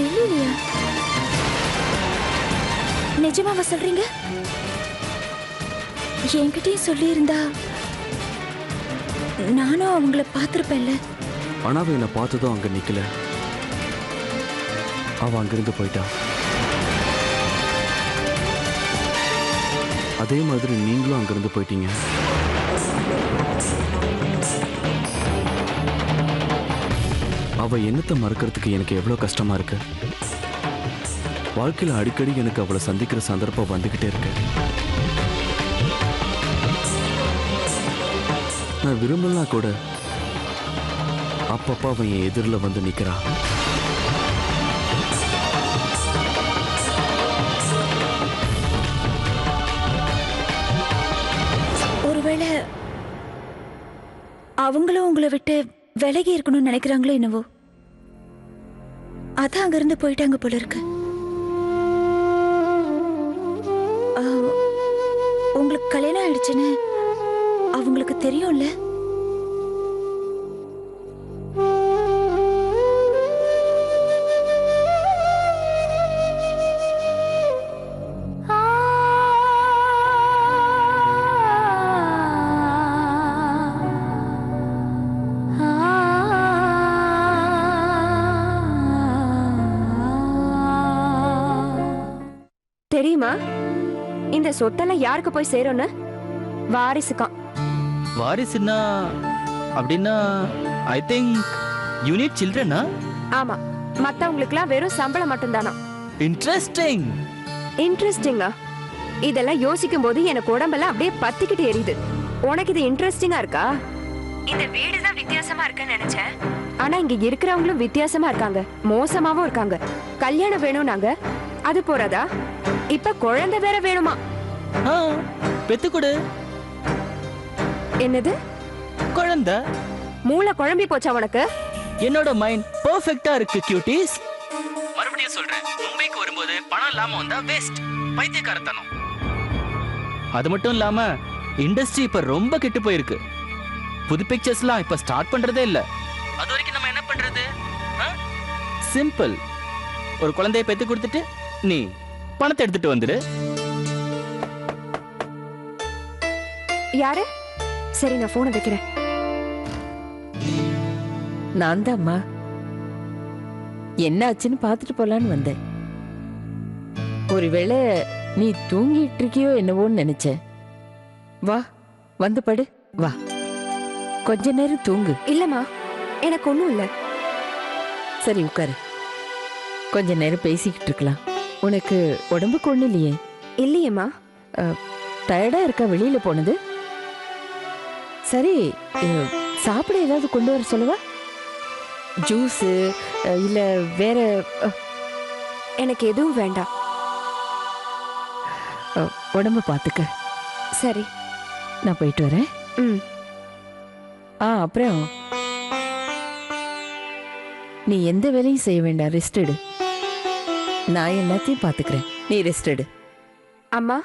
டெல்லியிலயா? நிஜமாவா சொல்றீங்க? என்கிட்டயும் சொல்லி இருந்தா நானும் அவங்கள பார்த்திருப்பேன்ல. ஆனா அவ என்ன பார்த்ததும் அங்க நிக்கல. அவ அங்கிருந்து போயிட்டா. அதே மாதிரி நீங்களும் அங்கிருந்து போயிட்டீங்க. அவ என்னத்தை மறக்கிறதுக்கு எனக்கு எவ்வளவு கஷ்டமா இருக்கு. வாழ்க்கையில அடிக்கடி எனக்கு அவளை சந்திக்கிற சந்தர்ப்பம் வந்துகிட்டே இருக்கு. நான் விரும்பலாம் கூட அப்பப்ப அவன் என் எதிரில் வந்து நிக்கிறா. ஒருவேளை அவங்களும் உங்களை விட்டு விலகி இருக்கணும்னு நினைக்கிறாங்களோ என்னவோ, அதான் அங்கிருந்து போயிட்டாங்க போல இருக்கு. உங்களுக்கு கல்யாணம் ஆயிடுச்சுன்னு அவங்களுக்கு தெரியும்ல? தெரியுமா இந்த சொத்தெல்லாம் யாருக்கு போய் சேரும்னு? வாரிசுக்கான். வாரிசுன்னா அப்படின்னா ஐ திங்க் யூ நீட் சில்ட்ரனா? ஆமா, மத்தவங்களுக்குலாம் வெறும் சம்பளம் மட்டும்தானா. இன்ட்ரெஸ்டிங். இன்ட்ரெஸ்டிங்கா? இதெல்லாம் யோசிக்கும் போது எனக்கு உடம்பெல்லாம் அப்படியே பத்திக்கிட்டு எரியுது. உனக்கு இது இன்ட்ரெஸ்டிங்கா இருக்கா? இந்த வீடுதான் வித்தியாசமா இருக்குன்னு நினைச்சேன். ஆனா இங்க இருக்கிறவங்களும் வித்தியாசமா இருக்காங்க, மோசமாவும் இருக்காங்க. கல்யாணம் வேணும் நாங்க, அது போறதா இப்ப குழந்தை வேற வேணுமா? பெத்து கொடு. என்னது குழந்தை? மூளை குழம்பி போச்சா உனக்கு? என்னோட மைண்ட் பெர்ஃபெக்ட்டா இருக்கு கியூட்டீஸ். மறுபடியும் சொல்றேன், மும்பைக்கு வரும்போது பணம் இல்லாம வந்தா வேஸ்ட், பைத்தியக்காரத்தனம். அது மட்டும் இல்லாம இண்டஸ்ட்ரி இப்ப ரொம்ப கெட்டு போயிருக்கு. புது பிக்சர்ஸ்லாம் இப்ப ஸ்டார்ட் பண்றதே இல்ல. அது வரைக்கும் நம்ம என்ன பண்றது? சிம்பிள், ஒரு குழந்தையை பெத்து கொடுத்துட்டு நீ பணத்தை எடுத்துட்டு வந்துரு. யாரு? சரி, நான் போனை வைக்கிறேன். நான் தான்மா. என்ன ஆச்சுன்னு பார்த்துட்டு போலான்னு வந்தேன். ஒருவேளை நீ தூங்கிட்டு இருக்கியோ என்னவோன்னு நினைச்சேன். வா, வந்து படு. வா, கொஞ்ச நேரம் தூங்கு. இல்லம்மா, எனக்கு ஒண்ணும் இல்ல. சரி, உட்காரு. கொஞ்ச நேரம் பேசிக்கிட்டு இருக்கலாம். உனக்கு உடம்புக்கு ஒண்ணு இல்லையே? இல்லையேம்மா. டயர்டா இருக்கா வெளியில போனது? சரி, சாப்பிட ஏதாவது கொண்டு வர சொல்லவா? ஜூஸ் இல்ல வேற? எனக்கு எதுவும் வேண்டாம். உடம்ப பாத்துக்க. சரி, நான் போயிட்டு வரேன். அப்புறம் நீ எந்த வேலையும் செய்ய வேண்டாம், ரெஸ்ட் எடு. நான் எல்லாத்தையும் பாத்துக்கிறேன், நீ ரெஸ்ட் எடு. அம்மா,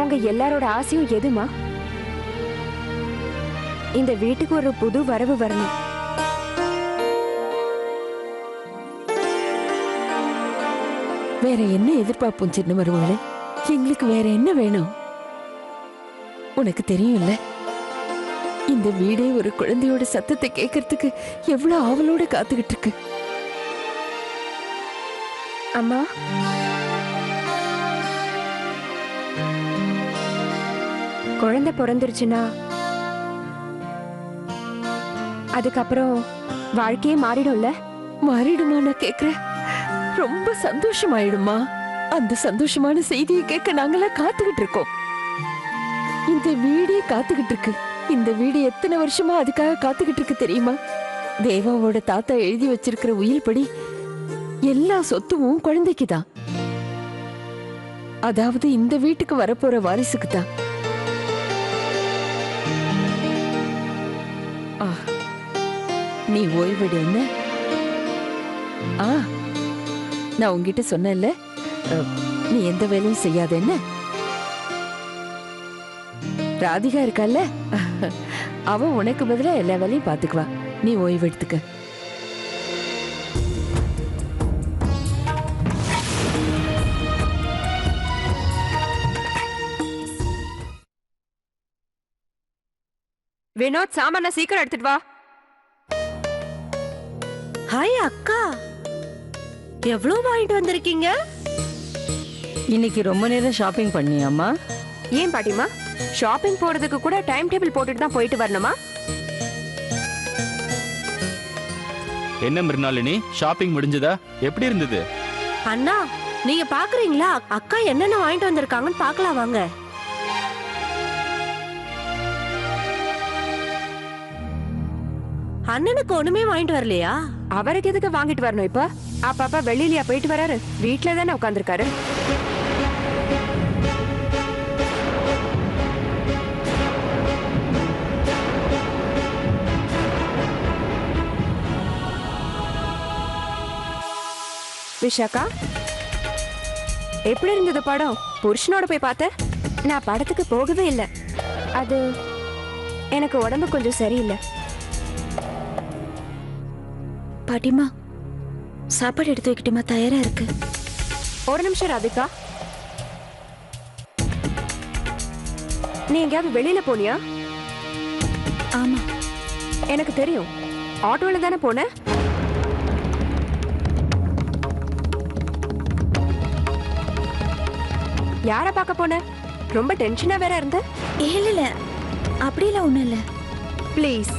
உங்க எல்லாரோட ஆசையும் எதுமா? இந்த வீட்டுக்கு ஒரு புது வரவு வரணும். வேற என்ன எதிர்பார்ப்போம் சின்ன மருமகளே? எங்களுக்கு வேற என்ன வேணும்? உனக்கு தெரியும்ல, இந்த வீடே ஒரு குழந்தையோட சத்தத்தை கேட்கறதுக்கு எவ்வளவு ஆவலோட காத்துக்கிட்டு இருக்கு. அம்மா, குழந்தை பிறந்துருச்சுன்னா அதுக்கப்புறம் வாழ்க்கையே மாறிடும்ல? மாறிடுமா? நான் கேக்குறேன். ரொம்ப சந்தோஷமாயிடுமா? அந்த சந்தோஷமான செய்தியை கேட்க நாங்கெல்லாம் காத்துக்கிட்டு இருக்கோம். இந்த வீடே காத்துக்கிட்டு இருக்கு. இந்த வீடு எத்தனை வருஷமா அதுக்காக காத்துக்கிட்டு இருக்கு தெரியுமா? தேவாவோட தாத்தா எழுதி வச்சிருக்கிற உயில் படி எல்லா சொத்தும் குழந்தைக்கு தான். அதாவது இந்த வீட்டுக்கு வரப்போற வாரிசுக்கு தான். நீ ஓய்வெடு. என்ன? நான் உங்ககிட்ட சொன்னேன்ல, நீ எந்த வேலையும் செய்யாத. என்ன? ராதிகா இருக்கால, அவ உனக்கு பதிலா எல்லா வேலையும் பாத்துக்குவா. நீ ஓய்வு எடுத்துக்க. வினோத், சாமான சீக்கிரம் எடுத்துட்டு வா. ஹாய் அக்கா, எவ்வளவு வாங்கிட்டு வந்திருக்கீங்க? இன்னைக்கு ரொம்ப நேரம் ஷாப்பிங் பண்ணியாமா? ஏன் பாட்டிமா, ஷாப்பிங் போறதுக்கு கூட டைம் டேபிள் போட்டுட்டு தான் போயிட்டு வரணுமா? என்ன மிருனாளினி, ஷாப்பிங் முடிஞ்சதா? எப்படி இருந்தது? அண்ணா, நீங்க பாக்குறீங்களா அக்கா என்னென்ன வாங்கிட்டு வந்திருக்காங்கன்னு பாக்கலாம் வாங்க. அண்ணனுக்கு ஒண்ணுமே வாங்கிட்டு வரலையா? அவருக்கு எதுக்கு வாங்கிட்டு வரணும் இப்ப? அப்பா வெளியிலயா போயிட்டு வராரு? வீட்டுல தானே உட்காந்துருக்காரு. விஷாக்கா, எப்படி இருந்தது படம்? புருஷனோட போய் பார்த்த? நான் படத்துக்கு போகவே இல்லை. அது எனக்கு உடம்பு கொஞ்சம் சரியில்லை. பாட்டிமா, சாப்பாடு எடுத்து வைக்கட்டுமா? தயாரா இருக்கு. ஒரு நிமிஷம் ராதிகா, நீ எங்கேயாவது வெளியில போனியா? ஆமா, எனக்கு தெரியும். ஆட்டோல தானே போன? யார பார்க்க போன? ரொம்ப டென்ஷனா வேற இருந்த. இல்ல அப்படியெல்லாம் ஒண்ணும் இல்ல. ப்ளீஸ்,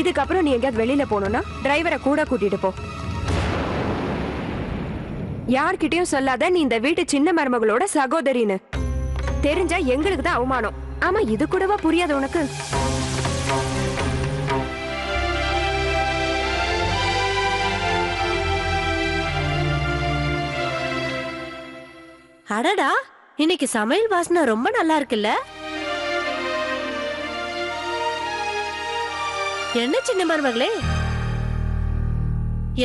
இதுக்கப்புறம் நீ எங்கேயாவது வெளியில போனோம்னா டிரைவரை கூட கூட்டிட்டு போ. யார்கிட்டயும் சொல்லாத நீ இந்த வீட்டு சின்ன மருமகளோட சகோதரின்னு. தெரிஞ்சா எங்களுக்கு தான் அவமானம். ஆமா, இது கூடவா புரியாது உனக்கு? அடடா, இன்னைக்கு சமையல் வாசனை ரொம்ப நல்லா இருக்குல்ல? என்ன சின்ன மருமகளே,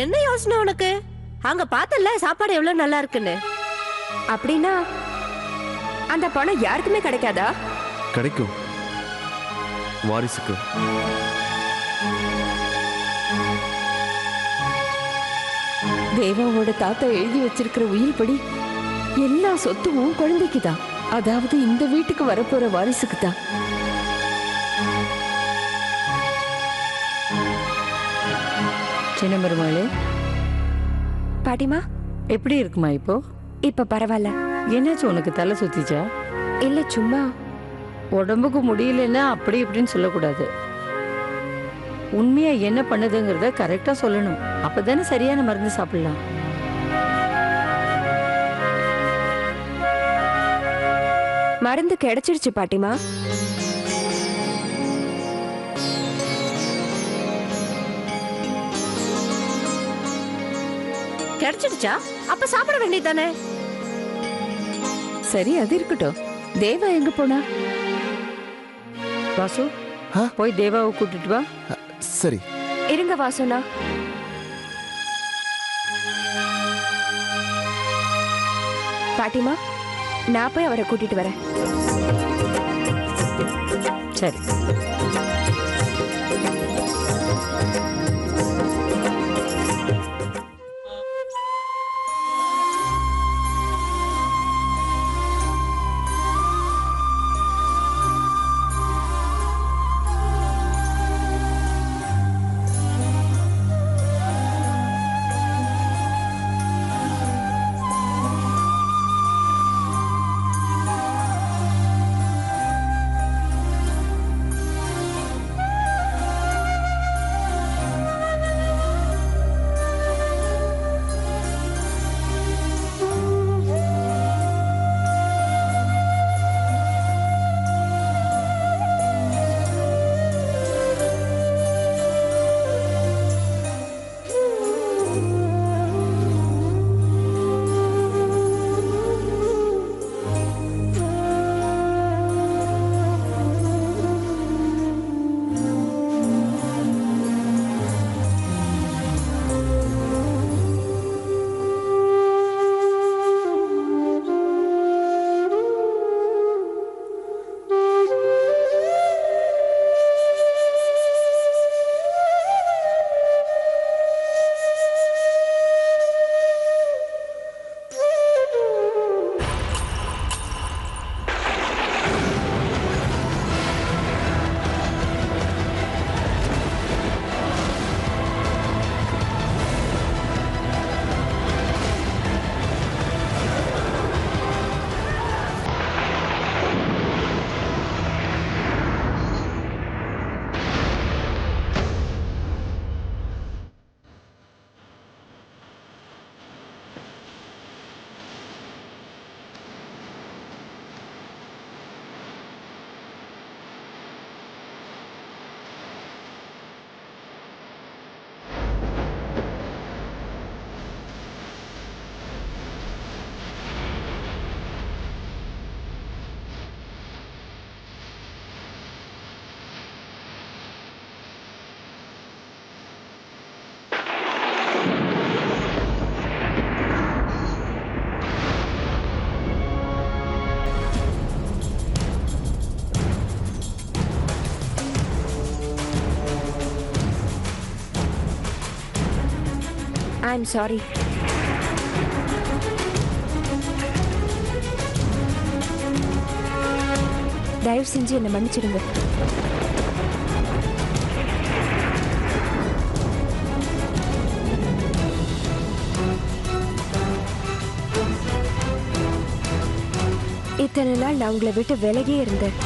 என்ன யோசனை உனக்கு? அங்க பார்த்தல சாப்பாடு எவ்வளவு நல்லா இருக்குன்னு. அப்படின்னா அந்த பணம் யாருக்குமே கிடைக்காதா? கிடைக்கும், வாரிசுக்கு. தேவாவோட தாத்தா எழுதி வச்சிருக்கிற உயில் படி எல்லா சொத்தும் குழந்தைக்கு தான். அதாவது இந்த வீட்டுக்கு வரப்போற வாரிசுக்கு தான். சின்ன மருமகளே, பாட்டிமா, எப்படி இருக்குமா இப்போ? இப்ப பரவாயில்ல. என்னாச்சு, உனக்கு தலை சுத்திச்சா? இல்ல, சும்மா. உடம்புக்கு முடியலன்னா அப்படி இப்படின்னு சொல்லக்கூடாது. உண்மையா என்ன பண்ணுதுங்கிறத கரெக்டா சொல்லணும். அப்பதானே சரியான மருந்து சாப்பிடலாம். மருந்து கிடைச்சிருச்சு பாட்டிமா. கிடைச்சிடுச்சா? அப்ப சாப்பிட வேண்டியதானே? சரி, அது இருக்கட்டும். தேவா எங்க போனா? வாசு, போய் தேவாவை கூட்டிட்டு வா. சரி. இருங்க வாசுனா. பாட்டிமா, நான் போய் அவரை கூட்டிட்டு வரேன். சரி. I am sorry. தயவு செஞ்சு என்னை மன்னிச்சிடுங்க. இத்தனை நாள் நான் உங்களை விட்டு விலகியே இருந்தேன்.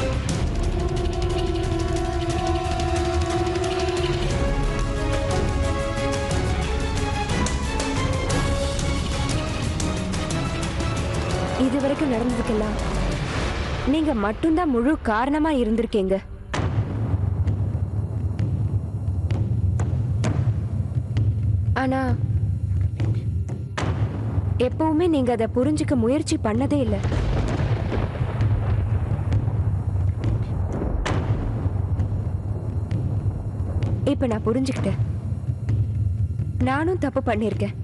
இதுவரைக்கும் நடந்ததுக்கெல்லாம் நீங்க மட்டும்தான் முழு காரணமா இருந்திருக்கீங்க. ஆனா எப்பவுமே நீங்க அதை புரிஞ்சுக்க முயற்சி பண்ணதே இல்லை. இப்ப நான் புரிஞ்சுக்கிட்டேன். நானும் தப்பு பண்ணிருக்கேன்.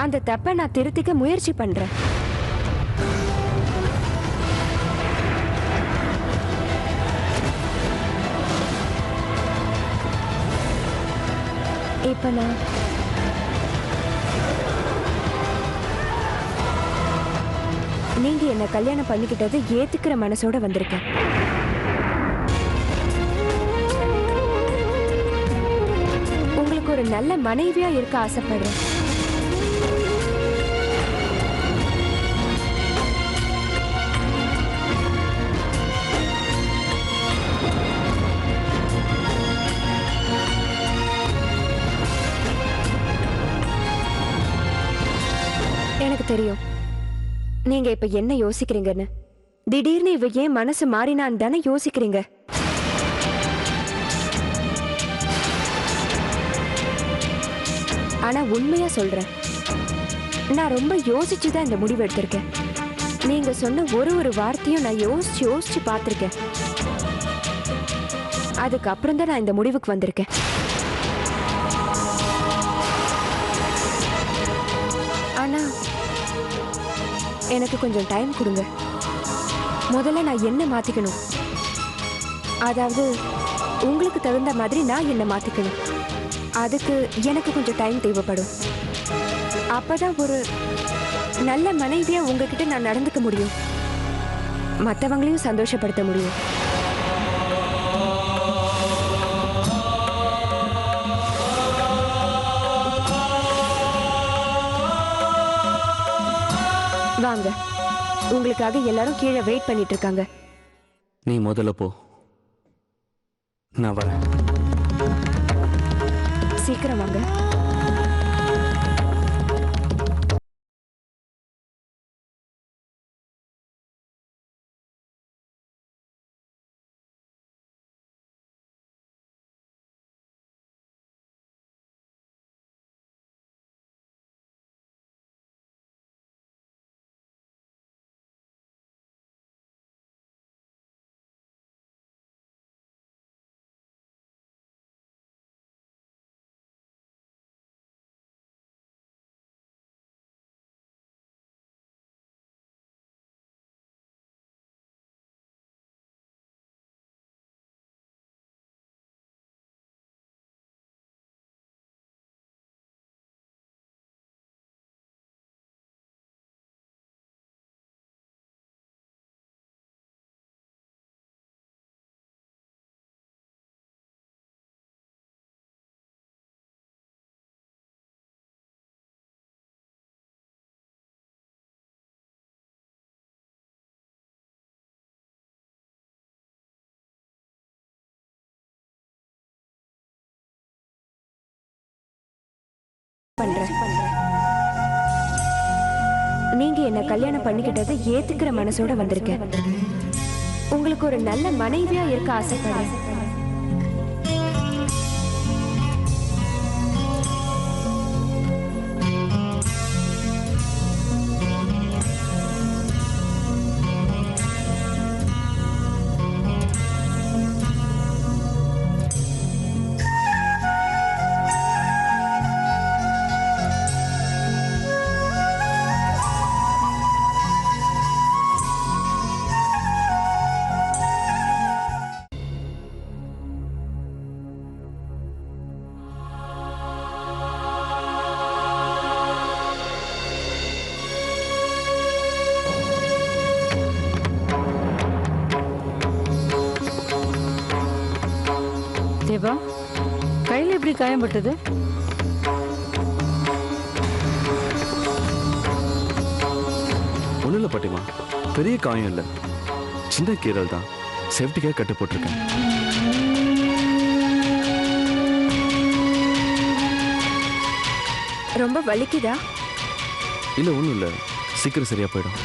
அந்த தப்பை நான் திருத்திக்க முயற்சி பண்றேன். இப்ப நான் நீங்க என்ன கல்யாணம் பண்ணிக்கிட்டது ஏத்துக்கிற மனசோட வந்திருக்கேன். உங்களுக்கு ஒரு நல்ல மனைவியா இருக்க ஆசைப்படுறேன். எனக்கு தெரியும் நீங்க இப்ப என்ன யோசிக்கிறீங்கன்னு. திடீர்னு இவ ஏன் மனசு மாறினான்னு தானே யோசிக்கிறீங்க. ஆனா உண்மையா சொல்றேன், நான் ரொம்ப யோசிச்சுதான் இந்த முடிவு எடுத்திருக்கேன். நீங்க சொன்ன ஒரு வார்த்தையும் நான் யோசிச்சு யோசிச்சு பார்த்திருக்கேன். அதுக்கப்புறம் தான் நான் இந்த முடிவுக்கு வந்திருக்கேன். ஆனா எனக்கு கொஞ்சம் டைம் கொடுங்க. முதல்ல நான் என்ன மாத்திக்கணும், அதாவது உங்களுக்கு தகுந்த மாதிரி நான் என்ன மாத்திக்கணும். அதுக்கு எனக்கு கொஞ்சம் டைம் தேவைப்படும். அப்பதான் ஒரு நல்ல மனைவியா உங்ககிட்ட நான் நடந்துக்க முடியும், மற்றவங்களையும் சந்தோஷப்படுத்த முடியும். வாங்க, உங்களுக்காக எல்லாரும் கீழே வெயிட் பண்ணிட்டு இருக்காங்க. நீ முதல்ல போ, நான் வரேன். சீக்கிரம் வாங்க. நீங்க என்ன கல்யாணம் பண்ணிக்கிட்டது ஏத்துக்கிற மனசோட வந்திருக்கேன். உங்களுக்கு ஒரு நல்ல மனைவியா இருக்க ஆசைப்படுறேன். எப்படி காயம்பட்டது? ஒன்றும் இல்லை பாட்டிமா, பெரிய காயம் இல்லை, சின்ன கீரல் தான். சேஃப்டிக்காக கட்டு போட்டிருக்கேன். ரொம்ப வலிக்குதா? இல்லை ஒன்றும் இல்லை, சீக்கிரம் சரியா போயிடும்.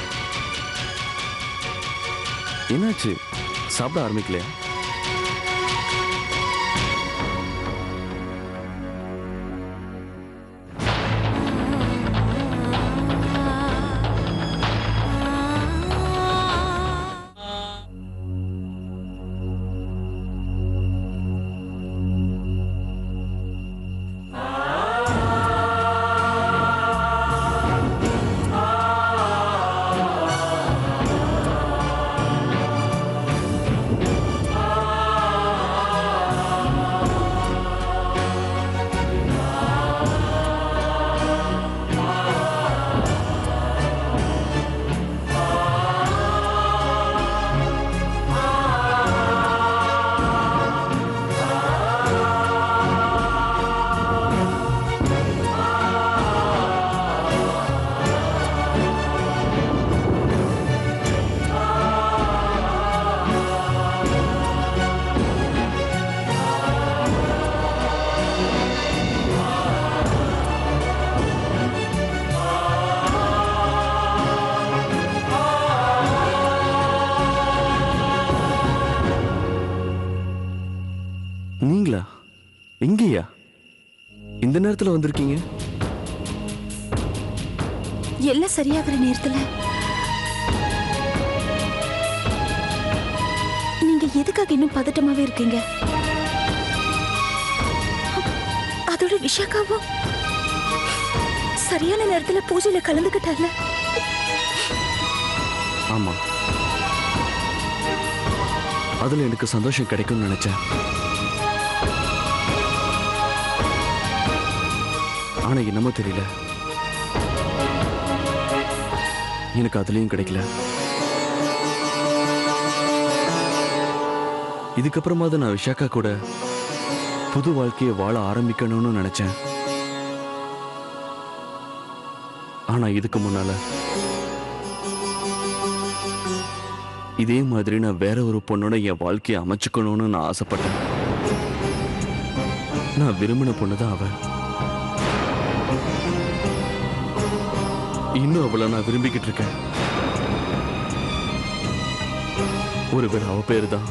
என்னாச்சு, சாப்பிட ஆரம்பிக்கலையா? நீங்களா? எங்கேயா இந்த நேரத்துல வந்திருக்கீங்க? எல்லாம் சரியாகிற நேரத்துல நீங்க எதுக்காக இன்னும் பதட்டமாவே இருக்கீங்க? அதோட விஷாக்காவும் சரியான நேரத்துல பூஜையில கலந்துக்கிட்டால. ஆமா, அதுல எனக்கு சந்தோஷம் கிடைக்கும்னு நினைச்சேன். ஆனா என்னமோ தெரியல, எனக்கு அதுலயும் கிடைக்கல. இதுக்கப்புறமா தான் நான் விஷாக்கா கூட புது வாழ்க்கையை வாழ ஆரம்பிக்கணும்னு நினைச்சேன். ஆனா இதுக்கு முன்னால இதே மாதிரி நான் வேற ஒரு பொண்ணோட என் வாழ்க்கையை அமைச்சுக்கணும்னு நான் ஆசைப்பட்டேன். நான் விரும்பின பொண்ணுதான் அவ. இன்னும் அவளை நான் விரும்பிக்கிட்டு இருக்கேன். ஒருவேளை அவ பேரு தான்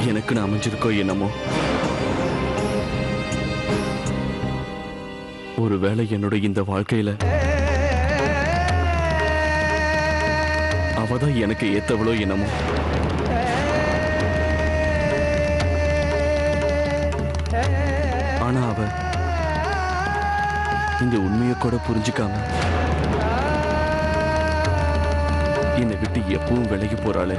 எனக்கு நான் அமைஞ்சிருக்கோ என்னமோ. ஒருவேளை என்னோட இந்த வாழ்க்கையில அவதான் எனக்கு ஏத்தவளோ என்னமோ. ஆனா அவ இந்த உண்மையை கூட புரிஞ்சுக்காம என்னை விட்டு எப்பவும் விலகி போறாளே.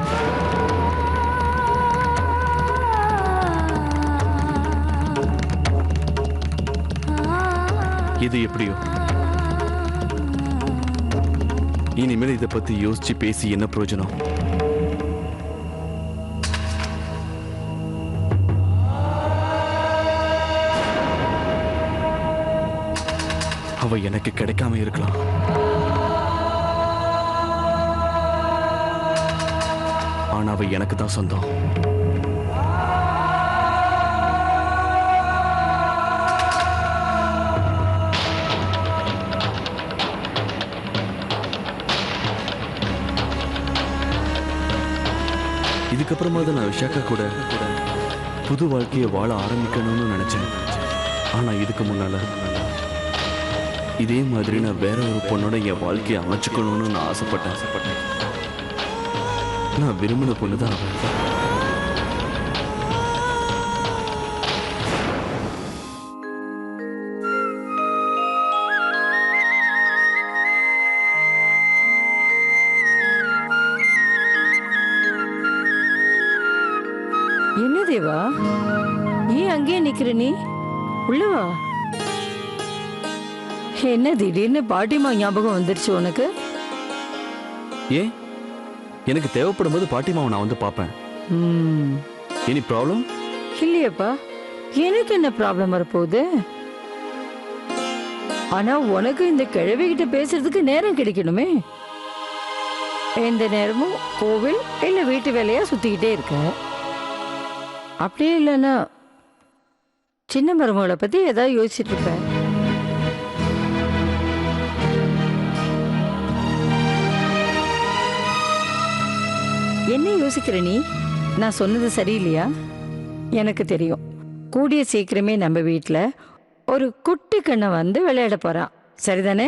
இது எப்படியோ, இனிமேல் இதை பத்தி யோசிச்சு பேசி என்ன பிரயோஜனம்? அவ எனக்கு கிடைக்காம இருக்கலாம். ஆனா அவ எனக்கு தான் சொந்தம். இதுக்கப்புறமா தான் நான் விஷாக்கா கூட புது வாழ்க்கையை வாழ ஆரம்பிக்கணும்னு நினைச்சேன். ஆனா இதுக்கு முன்னால இதே மாதிரி நான் வேற ஒரு பொண்ணோட என் வாழ்க்கையை அமைச்சுக்கணும்னு நான் ஆசைப்பட்டேன். நான் விரும்பின பொண்ணுதான் அவ. என்ன தேவா, ஏன் அங்கேயே நிக்கிற நீ? உள்ளவா. என்ன திடீர்னு பாட்டிமா ஞாபகம் வந்துருச்சு உனக்கு? ஏன்? எனக்கு தேவைப்படும் போது பாட்டிமாவை நான் வந்து பார்ப்பேன். Any problem? இல்லையப்பா, எனக்கு என்ன ப்ராப்ளம் வரப்போகுது? ஆனா உனக்கு இந்த கிழவிகிட்ட பேசுறதுக்கு நேரம் கிடைக்கணுமே. எந்த நேரமும் கோவில் இல்ல வீட்டு வேலையா சுத்திக்கிட்டே இருக்க. அப்படியே இல்லைன்னா சின்ன மருமகளை பத்தி ஏதாவது யோசிச்சுட்டு இருப்பேன். என்ன யோசிக்கிற நீ? நான் சொன்னது சரியில்லையா? எனக்கு தெரியும், கூடிய சீக்கிரமே நம்ம வீட்டில் ஒரு குட்டி கண்ணை வந்து விளையாட போறான். சரிதானே?